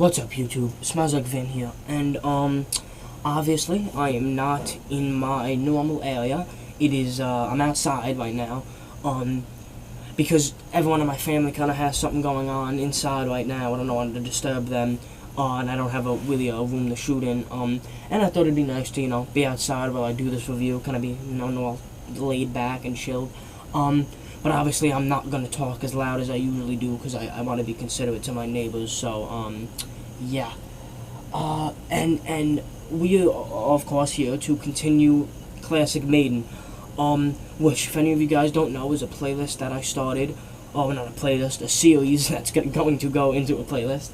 What's up, YouTube? Smells like Vin here, and obviously I am not in my normal area. It is I'm outside right now, because everyone in my family kind of has something going on inside right now. I don't want to disturb them, and I don't have really a room to shoot in. And I thought it'd be nice to be outside while I do this review, kind of be all laid back and chilled. But obviously I'm not going to talk as loud as I usually do because I want to be considerate to my neighbors, so, yeah. And we are, of course, here to continue Classic Maiden, which, if any of you guys don't know, is a playlist that I started. Oh, not a playlist, a series that's going to go into a playlist,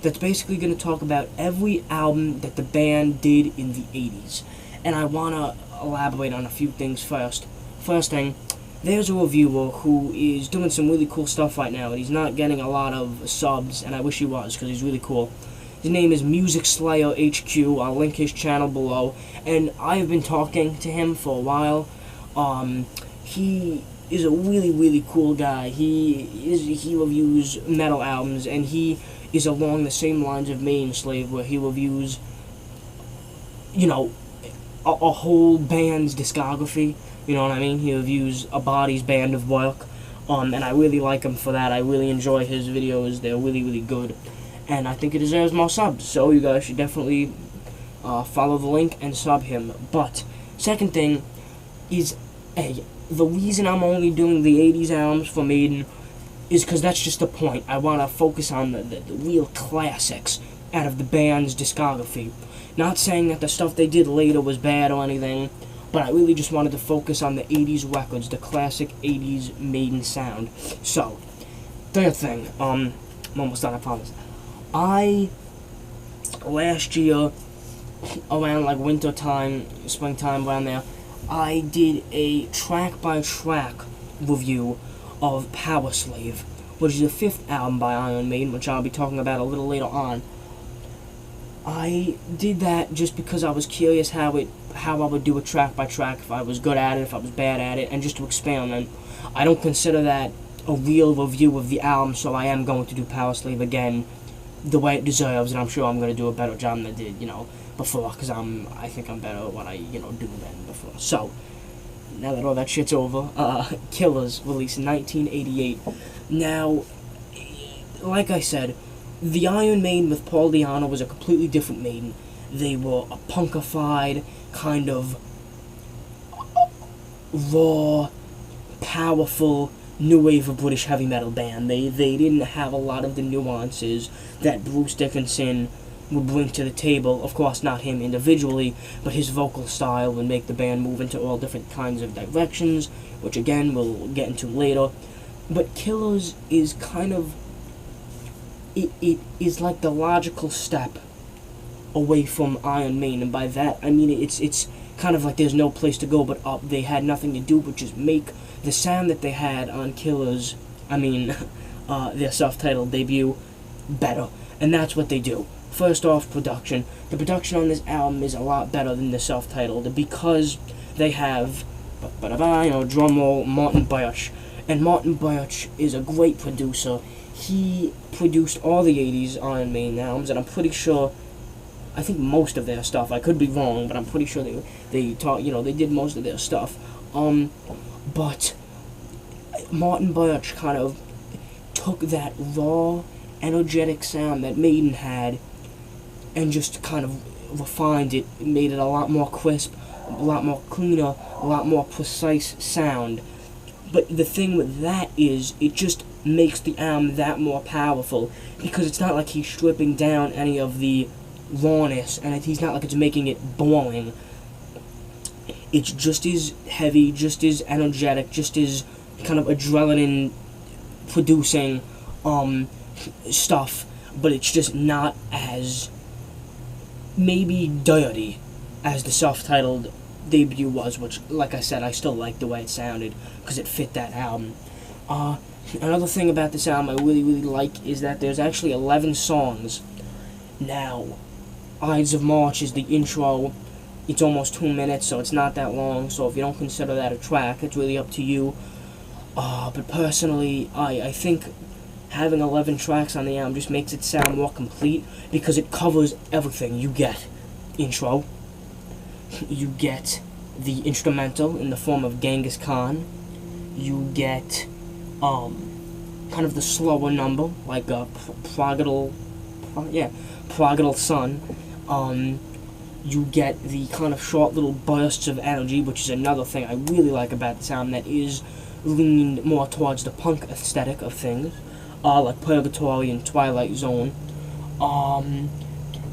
that's basically going to talk about every album that the band did in the 80s. And I want to elaborate on a few things first. First thing, there's a reviewer who is doing some really cool stuff right now, and he's not getting a lot of subs, and I wish he was, because he's really cool. His name is Music Slayer HQ. I'll link his channel below, and I have been talking to him for a while. He is a really cool guy. He reviews metal albums, and he is along the same lines of Maiden Slave, where he reviews, a whole band's discography. You know what I mean? He reviews a body's band of work, and I really like him for that. I really enjoy his videos. They're really good, and I think he deserves more subs, so you guys should definitely follow the link and sub him. But second thing is, the reason I'm only doing the 80s albums for Maiden is because that's just the point. I want to focus on the real classics out of the band's discography. Not saying that the stuff they did later was bad or anything, but I really just wanted to focus on the 80s records, the classic 80s Maiden sound. So, third thing, I'm almost done, I promise. Last year, around winter time, springtime, around there, I did a track-by-track review of Power Slave, which is the 5th album by Iron Maiden, which I'll be talking about a little later on. I did that just because I was curious how I would do a track by track, if I was good at it, if I was bad at it, and just to experiment. I don't consider that a real review of the album, so I am going to do Power Slave again the way it deserves, and I'm sure I'm going to do a better job than I did, before, because I think I'm better at what I, do than before. So, now that all that shit's over, Killers, released in 1988. Now, like I said, the Iron Maiden with Paul Di'Anno was a completely different Maiden. They were a punkified, kind of raw, powerful, new wave of British heavy metal band. They didn't have a lot of the nuances that Bruce Dickinson would bring to the table. Of course, not him individually, but his vocal style would make the band move into all different kinds of directions, which again we'll get into later. But Killers is kind of, it is like the logical step away from Iron Maiden, and by that I mean it's kind of like there's no place to go but up. They had nothing to do but just make the sound that they had on Killers, their self-titled debut, better, and that's what they do. First off, production. The production on this album is a lot better than the self-titled because they have, drum roll, Martin Birch, and Martin Birch is a great producer. He produced all the 80s Iron Maiden albums, and I'm pretty sure, I think most of their stuff, I could be wrong, but I'm pretty sure they did most of their stuff. But Martin Birch kind of took that raw, energetic sound that Maiden had and just kind of refined it, made it a lot more crisp, a lot more cleaner, a lot more precise sound. But the thing with that is, it just makes the album that more powerful, because it's not like he's stripping down any of the rawness, and he's not like it's making it boring. It's just as heavy, just as energetic, just as kind of adrenaline producing stuff, but it's just not as maybe dirty as the self-titled debut was, which, like I said, I still like the way it sounded because it fit that album. Another thing about this album I really like is that there's actually 11 songs. Now, Ides of March is the intro. It's almost 2 minutes, so it's not that long, so if you don't consider that a track, it's really up to you. But personally, I think having 11 tracks on the album just makes it sound more complete because it covers everything. You get intro, you get the instrumental in the form of Genghis Khan, you get kind of the slower number like Prodigal Son. You get the kind of short little bursts of energy, which is another thing I really like about this album that is leaned more towards the punk aesthetic of things, like Purgatory and Twilight Zone. And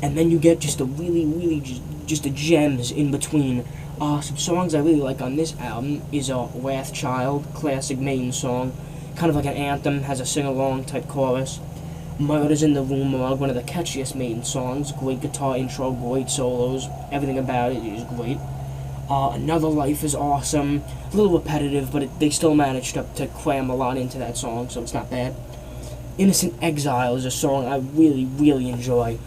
then you get just a really just the gems in between. Some songs I really like on this album is Wrathchild, classic Maiden song, kind of like an anthem, has a sing-along type chorus. Murders in the Room Morgue, one of the catchiest Maiden songs, great guitar intro, great solos, everything about it is great. Another Life is awesome, a little repetitive, but they still managed to cram a lot into that song, so it's not bad. Innocent Exile is a song I really enjoy.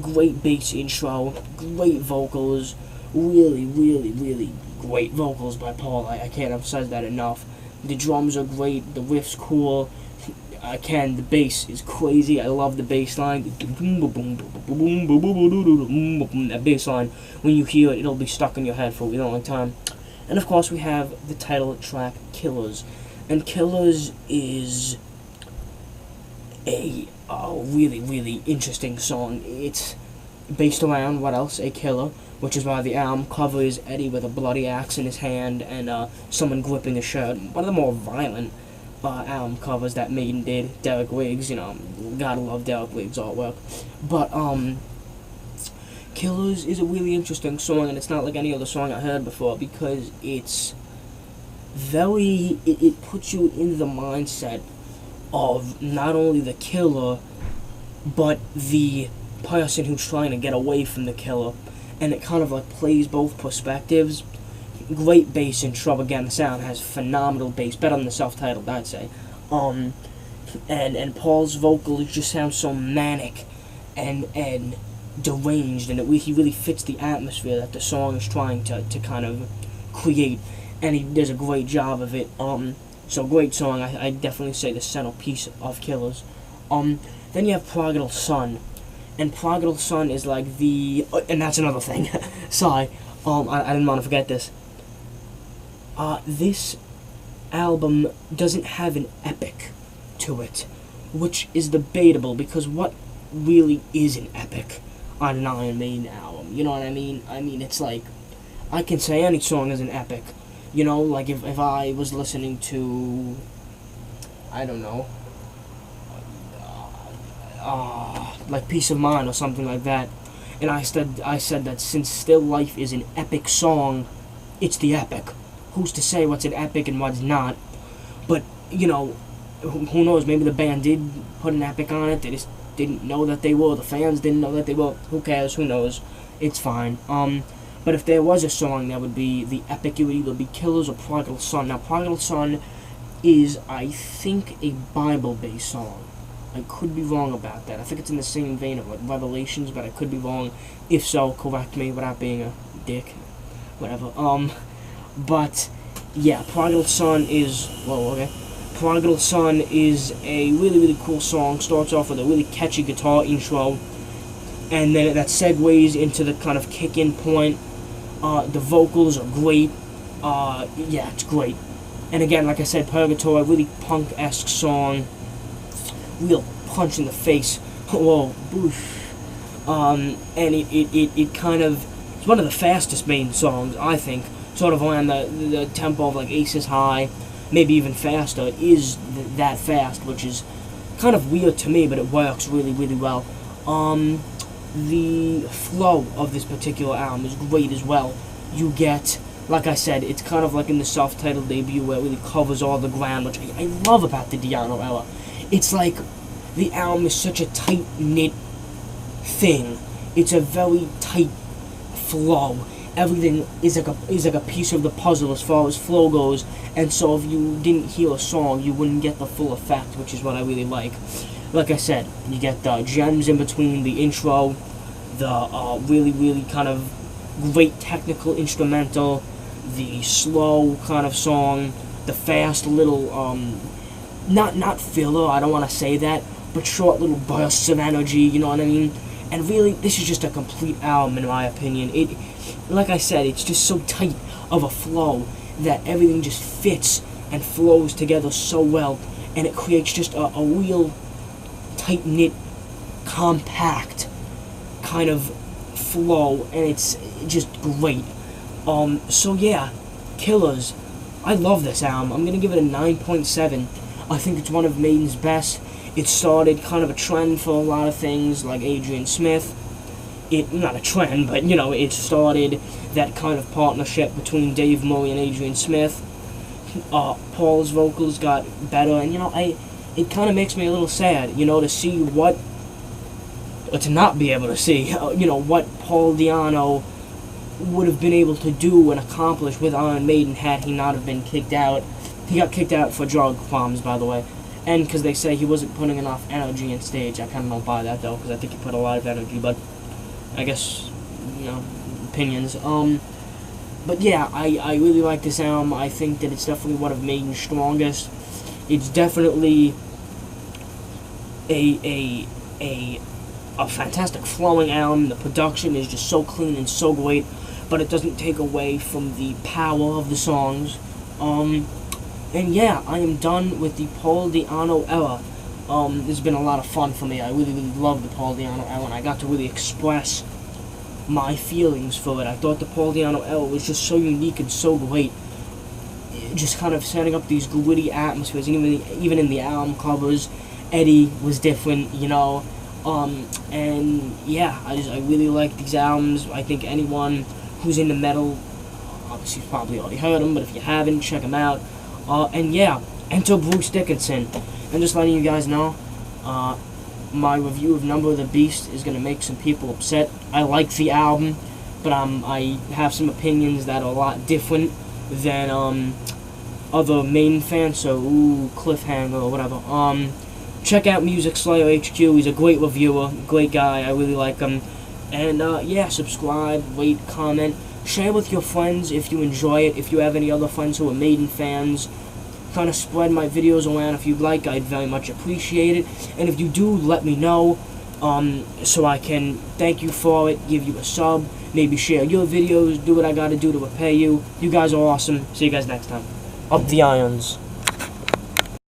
Great bass intro, great vocals, really great vocals by Paul. I can't emphasize that enough. The drums are great, the riff's cool. Again, the bass is crazy. I love the bass line. That bass line, when you hear it, it'll be stuck in your head for a really long time. And of course, we have the title track, Killers. And Killers is a really interesting song. It's based around, what else? A killer, which is why the album cover is Eddie with a bloody axe in his hand and someone gripping a shirt. One of the more violent album covers that Maiden did. Derek Wiggs, gotta love Derek Wiggs' artwork. But Killers is a really interesting song, and it's not like any other song I heard before because it's very, it puts you in the mindset of not only the killer, but the person who's trying to get away from the killer, and it kind of like plays both perspectives. Great bass intro. Again, the sound has phenomenal bass, better than the self-titled, I'd say. And Paul's vocals just sound so manic and deranged, and he really fits the atmosphere that the song is trying to kind of create, and he does a great job of it. So great song. I definitely say the centerpiece of Killers. Then you have Prodigal Son, and Prodigal Son is like and that's another thing. Sorry, I didn't want to forget this. This album doesn't have an epic to it, which is debatable because what really is an epic on an Iron Maiden album? You know what I mean? I mean, it's like, I can say any song is an epic. Like if I was listening to, I don't know, like Peace of Mind or something like that, and I said that since Still Life is an epic song, it's the epic. Who's to say what's an epic and what's not? But, who knows? Maybe the band did put an epic on it. They just didn't know that they were. The fans didn't know that they were. Who cares? Who knows? It's fine. But if there was a song that would be the epic, it would either be Killers or Prodigal Son. Now, Prodigal Son is, I think, a Bible-based song. I could be wrong about that. I think it's in the same vein of like Revelations, but I could be wrong. If so, correct me without being a dick. Whatever. But yeah, Prodigal Son is Prodigal Son is a really cool song. Starts off with a really catchy guitar intro, and then that segues into the kind of kick-in point. The vocals are great. Yeah, it's great. And again, like I said, Purgatory, really punk-esque song. Real punch in the face. Whoa, boosh. And it kind of, it's one of the fastest Maiden songs, I think. Sort of around the tempo of like Aces High, maybe even faster. It is that fast, which is kind of weird to me, but it works really well. The flow of this particular album is great as well. You get, like I said, it's kind of like in the self-titled debut where it really covers all the ground, which I love about the Di'Anno era. It's like the album is such a tight-knit thing. It's a very tight flow. Everything is like a piece of the puzzle as far as flow goes, and so if you didn't hear a song, you wouldn't get the full effect, which is what I really like. Like I said, you get the gems in between the intro, the really kind of great technical instrumental, the slow kind of song, the fast little not filler, I don't want to say that, but short little bursts of energy, you know what I mean? And really, this is just a complete album in my opinion. It, like I said, it's just so tight of a flow that everything just fits and flows together so well, and it creates just a real tight-knit, compact kind of flow, and it's just great. So yeah, Killers. I love this album. I'm gonna give it a 9.7. I think it's one of Maiden's best. It started kind of a trend for a lot of things, like Adrian Smith. Not a trend, but, you know, it started that kind of partnership between Dave Murray and Adrian Smith. Paul's vocals got better, and, you know, it kind of makes me a little sad, you know, to see or to not be able to see, you know, what Paul Di'Anno would have been able to do and accomplish with Iron Maiden had he not have been kicked out. He got kicked out for drug problems, by the way, and because they say he wasn't putting enough energy on stage. I kind of don't buy that, though, because I think he put a lot of energy, but I guess, you know, opinions. But yeah, I really like this album. I think that it's definitely one of Maiden's strongest. It's definitely a fantastic flowing album. The production is just so clean and so great, but it doesn't take away from the power of the songs. And yeah, I am done with the Paul Di'Anno era. This has been a lot of fun for me. I really, really love the Paul Di'Anno era, and I got to really express my feelings for it. I thought the Paul Di'Anno era was just so unique and so great. Just kind of setting up these gritty atmospheres, even in the album covers. Eddie was different, you know. And yeah, I really like these albums. I think anyone who's into metal, obviously, probably already heard them, but if you haven't, check them out. And yeah, enter Bruce Dickinson. And just letting you guys know, my review of Number of the Beast is going to make some people upset. I like the album, but I have some opinions that are a lot different than other Maiden fans, so cliffhanger or whatever. Check out Music Slayer HQ. He's a great reviewer, great guy. I really like him. And yeah, subscribe, rate, comment, share with your friends if you enjoy it. If you have any other friends who are Maiden fans, kind of spread my videos around if you'd like. I'd very much appreciate it. And if you do, let me know, so I can thank you for it, give you a sub, maybe share your videos, do what I gotta do to repay you. You guys are awesome. See you guys next time. Up the irons.